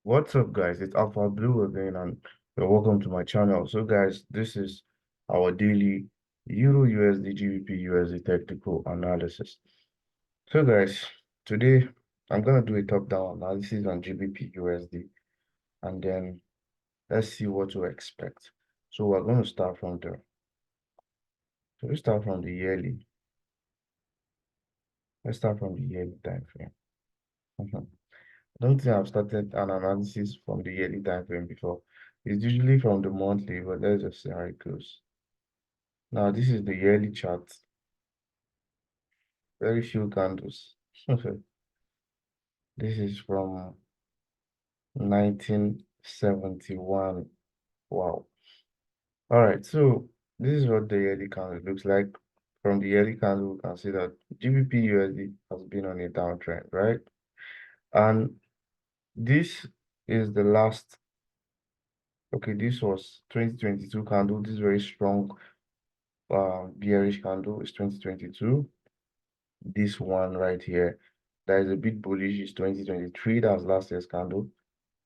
What's up, guys? It's AlphaBlue again, and welcome to my channel. So, guys, this is our daily Euro USD GBP USD technical analysis. So, guys, today I'm gonna do a top-down analysis on GBP USD, and then let's see what to expect. So, we're going to start from the we start from the yearly. Let's start from the yearly time frame. I don't think I've started an analysis from the yearly time frame before. It's usually from the monthly, but let's just see how it goes. Now, this is the yearly chart. Very few candles. This is from 1971. Wow. All right, so this is what the yearly candle looks like. From the yearly candle, we can see that GBP USD has been on a downtrend, right? And this is the last, okay, this was 2022 candle. This very strong bearish candle is 2022. This one right here, that is a bit bullish, is 2023. That's last year's candle.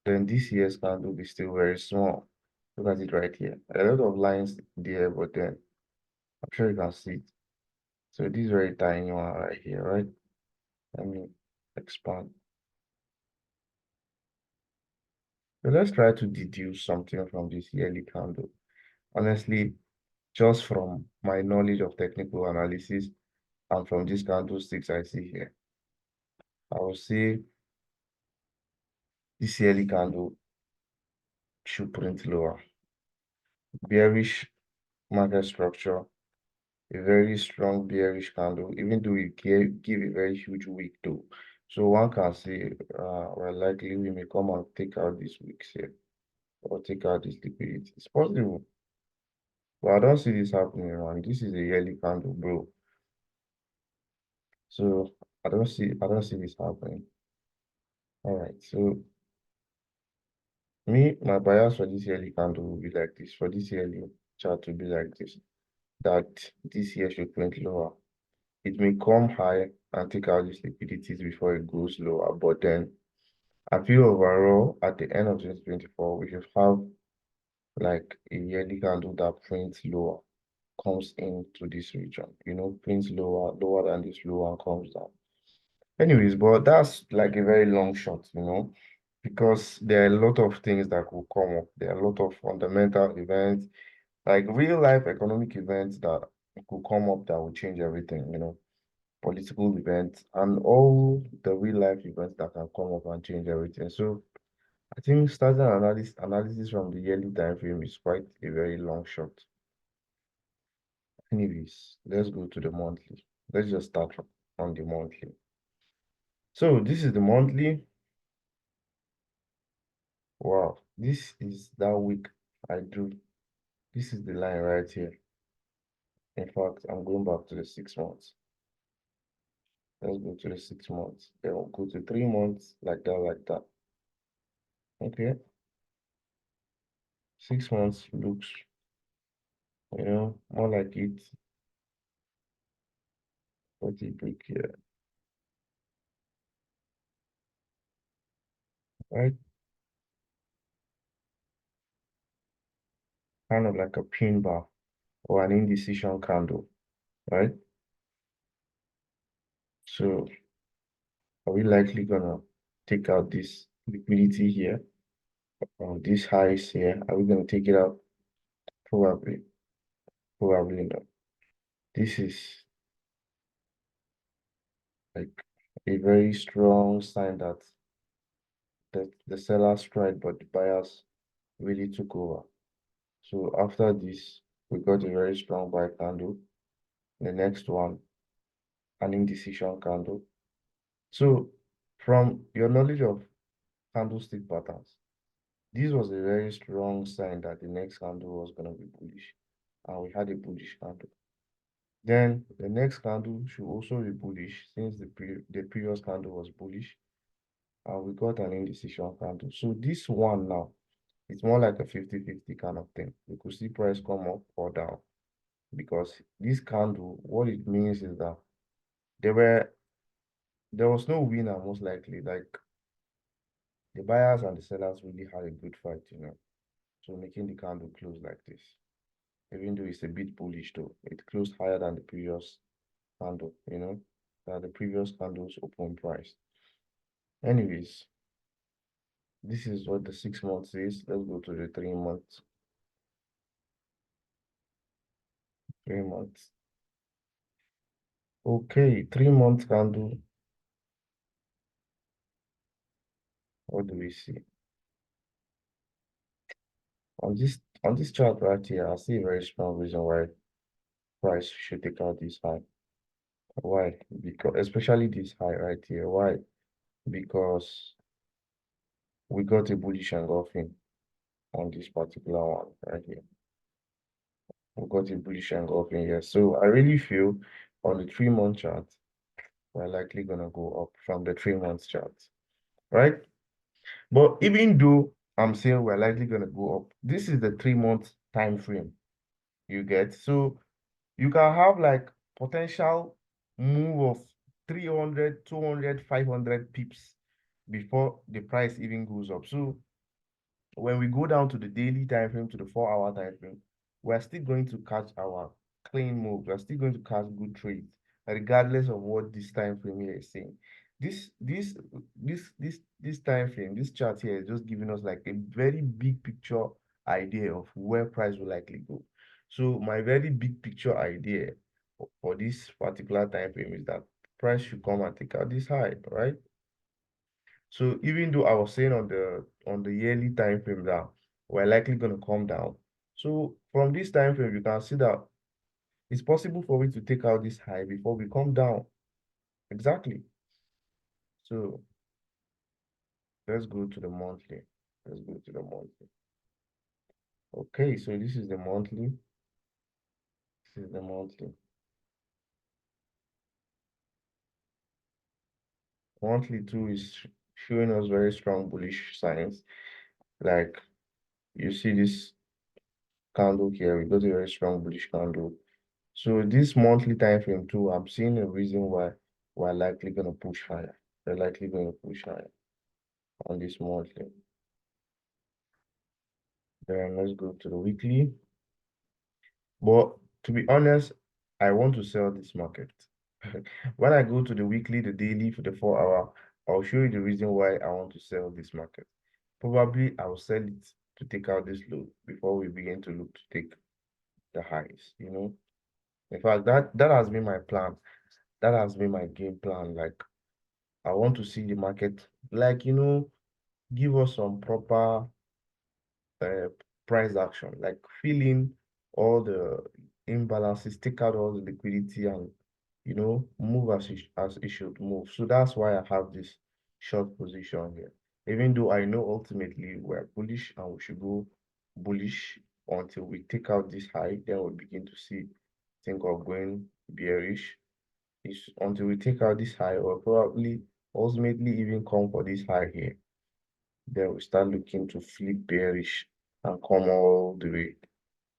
Then this year's candle is still very small. Look at it right here. A lot of lines there, but then I'm sure you can see it. So this very tiny one right here, right? Let me expand. So let's try to deduce something from this yearly candle. Honestly, just from my knowledge of technical analysis and from these candlesticks I see here, I will say this yearly candle should print lower. Bearish market structure, a very strong bearish candle, even though it give a very huge wick though. So one can say, well, likely we may come and take out these wicks here, or take out this liquidity. It's possible, but I don't see this happening, man. This is a yearly candle, bro. So I don't see this happening. All right, so my bias for this yearly candle will be like this. For this yearly chart will be like this. That this year should print lower. It may come high and take out these liquidities before it goes lower, but then I feel overall at the end of 2024, we should have like a yearly candle that prints lower, comes into this region, prints lower than this low and comes down. Anyways, but that's like a very long shot, because there are a lot of things that could come up. There are a lot of fundamental events, like real life economic events that could come up that will change everything, political events and all the real life events that can come up and change everything. So I think starting analysis from the yearly time frame is quite a very long shot. Anyways, let's go to the monthly. Let's just start on the monthly. So this is the monthly. Wow, this is that week I drew. This is the line right here. In fact, I'm going back to the 6 months. Let's go to the 6 months. Then we'll go to 3 months, like that, like that. Okay. 6 months looks, more like it. What a break here, right? Kind of like a pin bar or an indecision candle, right? So are we likely gonna take out this liquidity here or this highs here? Are we gonna take it out? Probably, probably not. This is like a very strong sign that the sellers tried, but the buyers really took over. So after this, we got a very strong buy candle. The next one, an indecision candle. So from your knowledge of candlestick patterns, this was a very strong sign that the next candle was going to be bullish. And we had a bullish candle. Then the next candle should also be bullish since the previous candle was bullish. And we got an indecision candle. So this one now, it's more like a 50-50 kind of thing. You could see price come up or down. Because this candle, what it means is that there was no winner most likely. Like The buyers and the sellers really had a good fight, so making the candle close like this. Even though it's a bit bullish though, it closed higher than the previous candle, than the previous candle's open price. Anyways, this is what the 6 months is. Let's go to the 3 months. 3 months. Okay, 3 month candle. What do we see? On this chart right here, I see a very strong reason why price should take out this high. Why? Because especially this high right here. Why? Because we got a bullish engulfing on this particular one right here. We got a bullish engulfing here. So I really feel on the 3 month chart, we're likely gonna go up from the 3 month chart, right? But even though I'm saying we're likely gonna go up, this is the 3 month time frame you get. So you can have like potential move of 300, 200, 500 pips before the price even goes up. So when we go down to the daily time frame, to the 4-hour time frame, we're still going to catch our clean move. We're still going to catch good trades, regardless of what this time frame here is saying. This time frame, this chart here is just giving us like a very big picture idea of where price will likely go. So my very big picture idea for this particular time frame is that price should come and take out this high, right? So even though I was saying on the yearly time frame that we're likely going to come down. So from this time frame, you can see that it's possible for we to take out this high before we come down. Exactly. So let's go to the monthly. Let's go to the monthly. Okay, so this is the monthly. This is the monthly. Monthly too is showing us very strong bullish signs. Like you see this candle here, we got a very strong bullish candle. So this monthly time frame too, I'm seeing a reason why we're likely going to push higher. We're likely going to push higher on this monthly. Then let's go to the weekly. But to be honest, I want to sell this market. When I go to the weekly, the daily, for the 4-hour, I'll show you the reason why I want to sell this market. Probably I'll sell it to take out this low before we begin to look to take the highs, In fact, that has been my plan. That has been my game plan. Like, I want to see the market, like, give us some proper uh, price action, like fill in all the imbalances, take out all the liquidity, and move as it should move. So that's why I have this short position here. Even though I know ultimately we're bullish and we should go bullish until we take out this high, then we'll begin to think of going bearish. It's until we take out this high, or probably ultimately even come for this high here. Then we start looking to flip bearish and come all the way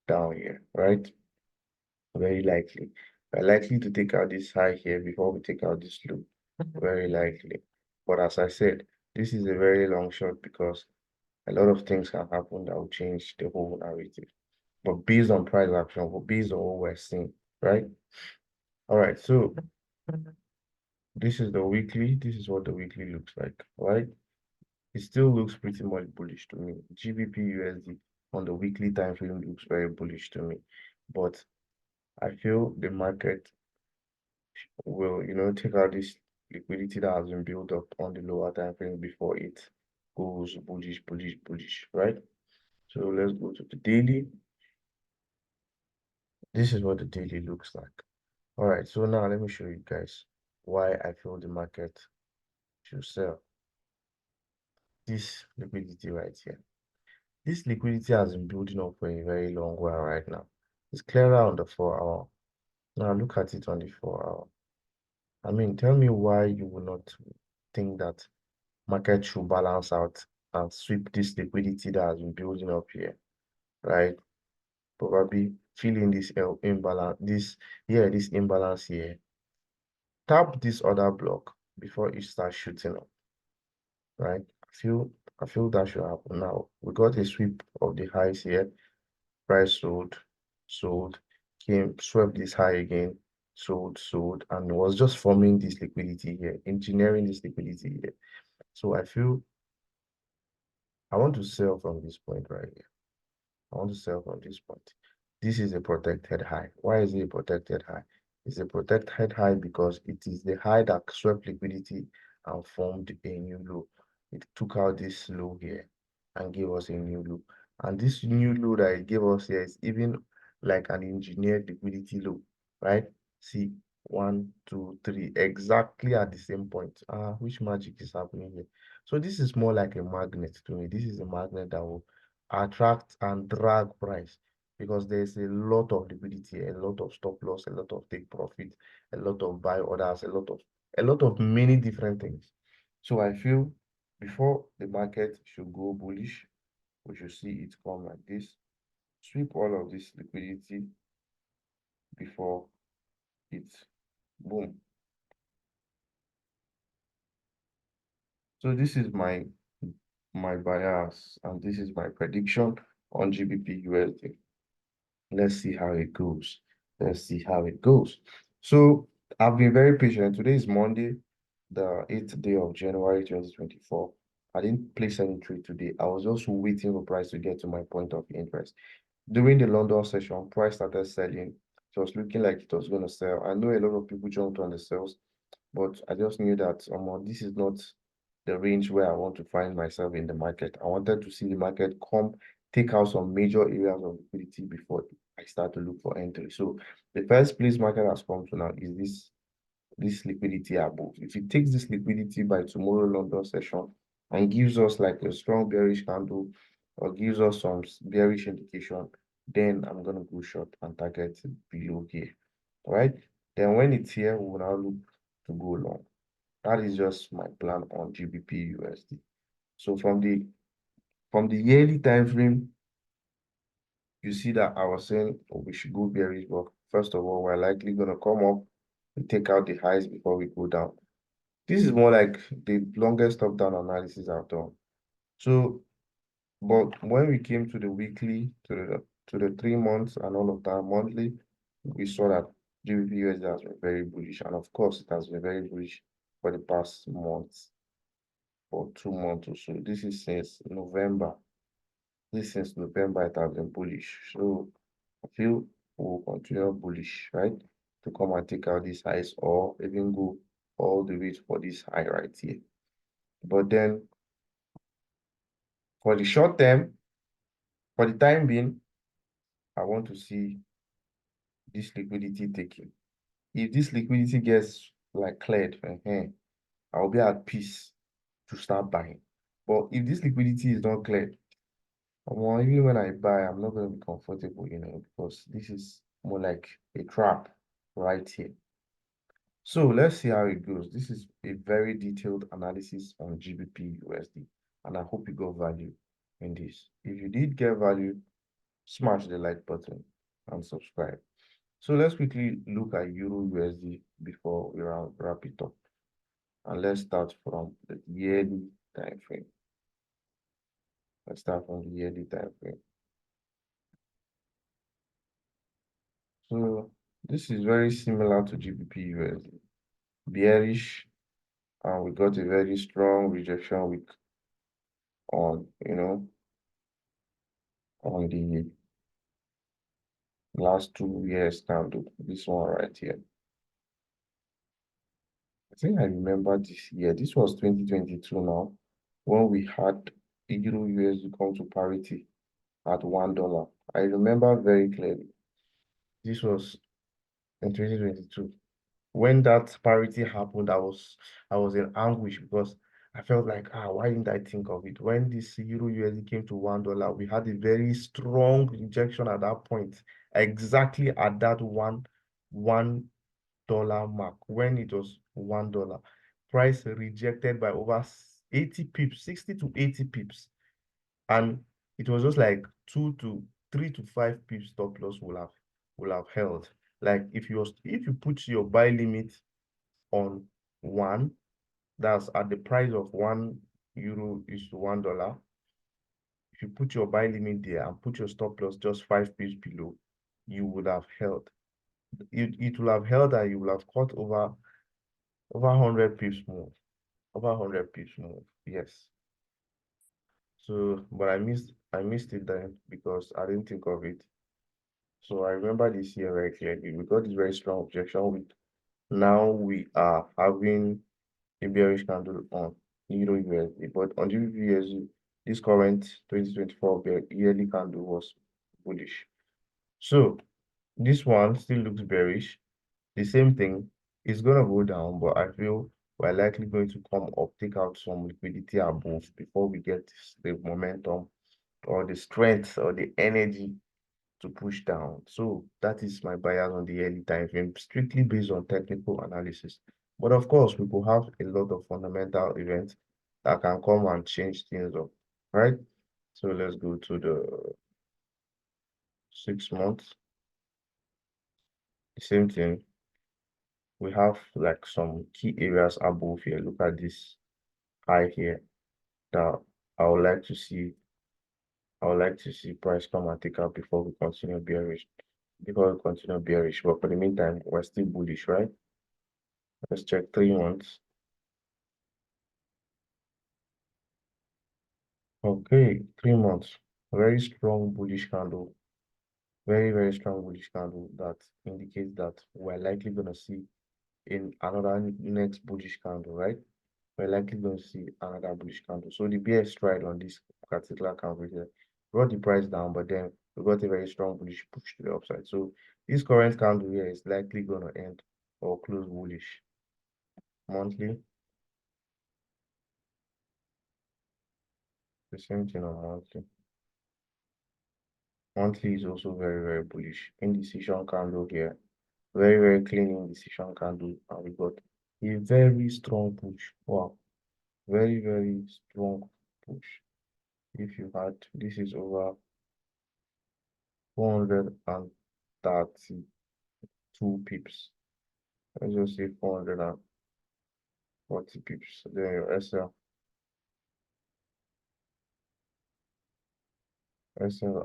down here, right? Very likely. We're likely to take out this high here before we take out this low. Very likely. But as I said, this is a very long shot because a lot of things can happen that will change the whole narrative. But based on price action, but based on what we're seeing, right? All right, so this is the weekly. This is what the weekly looks like, right? It still looks pretty much bullish to me. GBPUSD on the weekly time frame looks very bullish to me. But I feel the market will, take out this liquidity that has been built up on the lower time frame before it goes bullish, bullish, bullish, right? So let's go to the daily. This is what the daily looks like. All right, so now let me show you guys why I feel the market should sell this liquidity right here. This liquidity has been building up for a very long while right now. It's clearer on the 4-hour. Now look at it on the 4-hour. I mean, tell me why you will not think that market should balance out and sweep this liquidity that has been building up here, right? Probably filling this imbalance, this imbalance here. Tap this other block before it starts shooting up, right? I feel I feel that should happen now. We got a sweep of the highs here. Price sold, came, swept this high again, sold, and was just forming this liquidity here, engineering this liquidity here. So I feel I want to sell from this point right here. I want to sell from this point. This is a protected high. Why is it a protected high? It's a protected high because it is the high that swept liquidity and formed a new low. It took out this low here and gave us a new low. And this new low that it gave us here is even like an engineered liquidity low, right? See, 1, 2, 3, exactly at the same point. Which magic is happening here? So this is more like a magnet to me. This is a magnet that will attract and drag price because there's a lot of liquidity, a lot of stop loss, a lot of take profit, a lot of buy orders, a lot of many different things. So I feel before the market should go bullish, we should see it come like this, sweep all of this liquidity before it boom. So this is my bias and this is my prediction on GBP/USD. Let's see how it goes. Let's see how it goes. So I've been very patient. Today is Monday, the 8th day of January 2024. I didn't place any trade today. I was just waiting for price to get to my point of interest. During the London session, price started selling. It was looking like it was going to sell. I know a lot of people jumped on the sales, but I just knew that this is not the range where I want to find myself in the market. I wanted to see the market come, take out some major areas of liquidity before I start to look for entry. So the first place market has come to now is this liquidity above. If it takes this liquidity by tomorrow London session and gives us like a strong bearish candle or gives us some bearish indication, then I'm going to go short and target below here. All right. Then when it's here, we will now look to go long. That is just my plan on GBP/USD. So from the yearly time frame, you see that I was saying we should go bearish, but first of all, we're likely going to come up and take out the highs before we go down. This is more like the longest top-down analysis I've done. So, but when we came to the weekly, to the 3 months and all of that monthly, we saw that GBP/USD has been very bullish, and of course, it has been very bullish for the past months, for 2 months or so. This is since November. This since November it has been bullish. So I feel we'll continue bullish, right? To come and take out these highs or even go all the way for this high right here. But then for the short term, for the time being, I want to see this liquidity taking. If this liquidity gets like cleared, I'll be at peace to start buying. But if this liquidity is not cleared, even when I buy, I'm not going to be comfortable, because this is more like a trap right here. So let's see how it goes. This is a very detailed analysis on GBP/USD, and I hope you got value in this. If you did get value, smash the like button and subscribe. So let's quickly look at Euro/USD before we wrap it up. And let's start from the yearly time frame. Let's start from the yearly time frame. So this is very similar to GBP/USD. Bearish, and we got a very strong rejection week on, on the last 2 years candle. This one right here. I think I remember this year. This was 2022 now, when we had Euro/USD come to parity at $1. I remember very clearly. This was in 2022. When that parity happened, I was in anguish because I felt like, why didn't I think of it? When this Euro/USD came to $1, we had a very strong rejection at that point, exactly at that $1 mark when it was $1. Price rejected by over 80 pips, 60 to 80 pips, and it was just like 3 to 5 pips stop loss will have held. Like if you put your buy limit on 1, that's at the price of euro is to $1. If you put your buy limit there and put your stop loss just 5 pips below, you would have held. It will have held and you will have caught over 100 pips more. Over 100 pips more. Yes. So, but I missed it then because I didn't think of it. So I remember this year very clearly. We got this very strong objection with now we are having a bearish candle on Euro USD, but on GBP USD, this current 2024 yearly candle was bullish. So this one still looks bearish. The same thing is gonna go down, but I feel we're likely going to come up, take out some liquidity above before we get the momentum or the strength or the energy to push down. So that is my bias on the early time frame, strictly based on technical analysis. But of course, we could have a lot of fundamental events that can come and change things up, right? So let's go to the 6 months. The same thing. We have like some key areas above here. Look at this high here that I would like to see. I would like to see price come and take out before we continue bearish. Before we continue bearish, but for the meantime, we're still bullish, right? Let's check 3 months. Okay, 3 months. Very strong bullish candle. Very, very strong bullish candle that indicates that we're likely going to see in another next bullish candle, right? We're likely going to see another bullish candle. So the bear stride on this particular candle here brought the price down, but then we got a very strong bullish push to the upside. So this current candle here is likely going to end or close bullish. Monthly, the same thing on monthly. Monthly is also very, very bullish. Indecision candle here. Very, very clean indecision candle. And we got a very strong push. Wow. Very, very strong push. If you had, this is over 432 pips. Let's just say 440 pips. Then your SL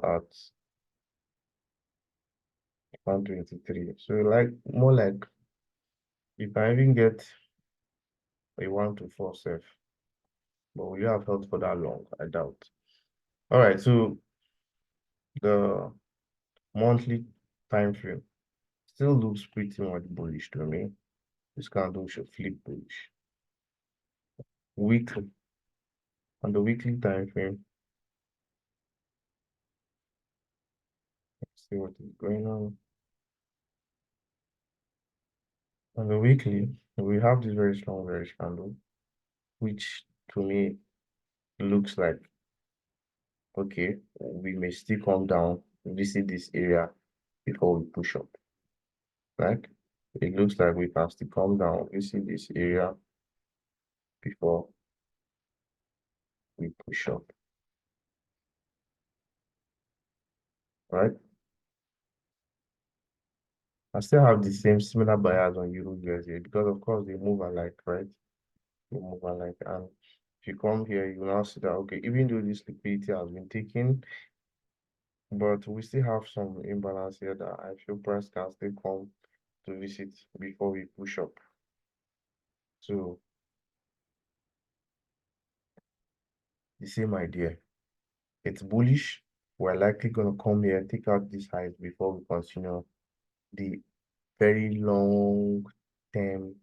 at 123. So like more like if I even get a 1 to 4 self, but will you have held for that long? I doubt. All right, so the monthly time frame still looks pretty much bullish to me. This candle should flip bullish. Weekly, on the weekly time frame, let's see what is going on. On the weekly, we have this very strong bearish candle, which to me looks like okay, we may still come down, visit this area before we push up. Right? It looks like we can still come down, visit this area before we push up. Right? I still have the same similar bias on Euro USD because of course they move alike, right? They move alike. And if you come here, you now see that okay, even though this liquidity has been taken, but we still have some imbalance here that I feel price can still come to visit before we push up. So the same idea. It's bullish. We're likely going to come here, take out these highs before we continue the very long term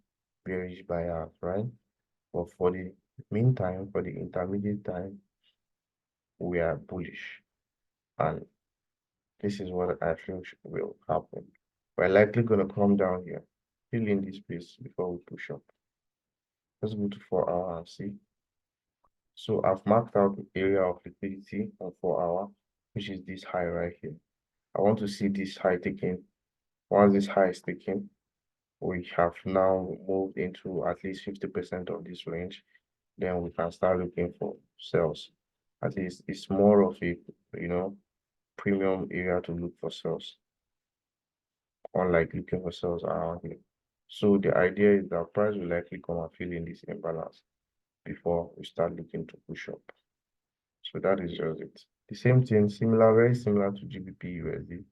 bearish bias, right? But for the meantime, for the intermediate time, we are bullish. And this is what I feel will happen. We're likely going to come down here, fill in this place before we push up. Let's go to 4 hour and see. So I've marked out the area of liquidity on 4 hour, which is this high right here. I want to see this high taken. Once this high is taken, we have now moved into at least 50% of this range. Then we can start looking for sales. At least it's more of a, premium area to look for sales, unlike looking for sales around here. So the idea is that price will likely come and fill in this imbalance before we start looking to push up. So that is just it. The same thing, similar, very similar to GBPUSD,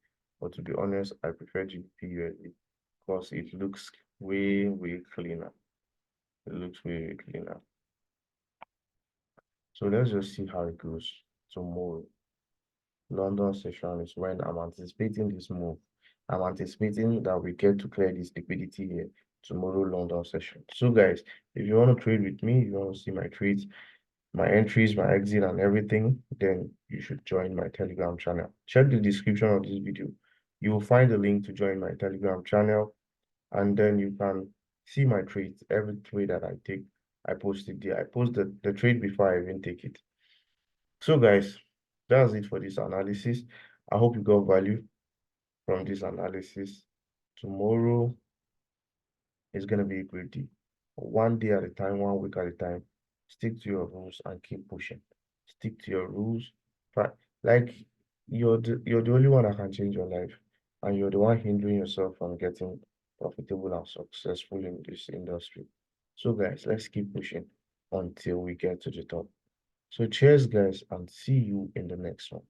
but to be honest, I prefer GBPUSD because it looks way cleaner. It looks way cleaner. So let's just see how it goes tomorrow. London session is when I'm anticipating this move. I'm anticipating that we get to clear this liquidity here tomorrow, London session. So guys, if you want to trade with me, if you want to see my trades, my entries, my exit, and everything, then you should join my Telegram channel. Check the description of this video. You will find a link to join my Telegram channel, and then you can see my trades. Every trade that I take, I post it there. I post the trade before I even take it. So guys, that's it for this analysis. I hope you got value from this analysis. Tomorrow is going to be a great day. One day at a time, 1 week at a time. Stick to your rules and keep pushing. Stick to your rules. Like you're the only one that can change your life, and you're the one hindering yourself from getting profitable and successful in this industry. So guys, let's keep pushing until we get to the top. So cheers guys, and see you in the next one.